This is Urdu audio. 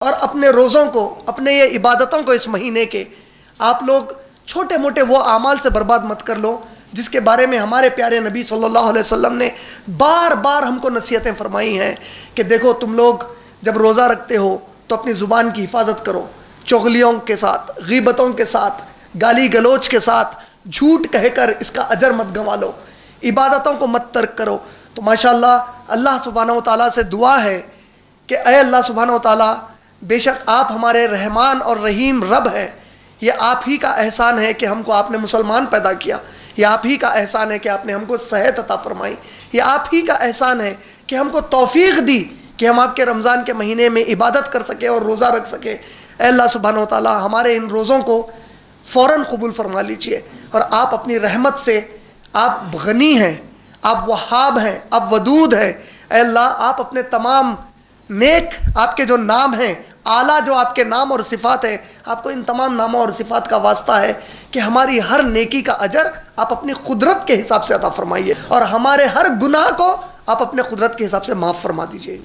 اور اپنے روزوں کو، اپنے یہ عبادتوں کو اس مہینے کے آپ لوگ چھوٹے موٹے وہ اعمال سے برباد مت کر لو جس کے بارے میں ہمارے پیارے نبی صلی اللہ علیہ وسلم نے بار بار ہم کو نصیحتیں فرمائی ہیں کہ دیکھو تم لوگ جب روزہ رکھتے ہو تو اپنی زبان کی حفاظت کرو، چغلیوں کے ساتھ، غیبتوں کے ساتھ، گالی گلوچ کے ساتھ، جھوٹ کہہ کر اس کا اجر مت گنوا لو، عبادتوں کو مت ترک کرو۔ تو ماشاءاللہ اللہ سبحانہ و تعالیٰ سے دعا ہے کہ اے اللہ سبحانہ و تعالیٰ، بے شک آپ ہمارے رحمان اور رحیم رب ہیں، یہ آپ ہی کا احسان ہے کہ ہم کو آپ نے مسلمان پیدا کیا، یہ آپ ہی کا احسان ہے کہ آپ نے ہم کو صحت عطا فرمائی، یہ آپ ہی کا احسان ہے کہ ہم کو توفیق دی کہ ہم آپ کے رمضان کے مہینے میں عبادت کر سکیں اور روزہ رکھ سکیں۔ اے اللہ سبحانہ و تعالیٰ ہمارے ان روزوں کو فوراً قبول فرما لیجئے، اور آپ اپنی رحمت سے، آپ غنی ہیں، آپ وہاب ہیں، آپ ودود ہیں۔ اے اللہ آپ اپنے تمام نیک آپ کے جو نام ہیں، اعلیٰ جو آپ کے نام اور صفات ہیں، آپ کو ان تمام ناموں اور صفات کا واسطہ ہے کہ ہماری ہر نیکی کا اجر آپ اپنی قدرت کے حساب سے عطا فرمائیے، اور ہمارے ہر گناہ کو آپ اپنے قدرت کے حساب سے معاف فرما دیجئے۔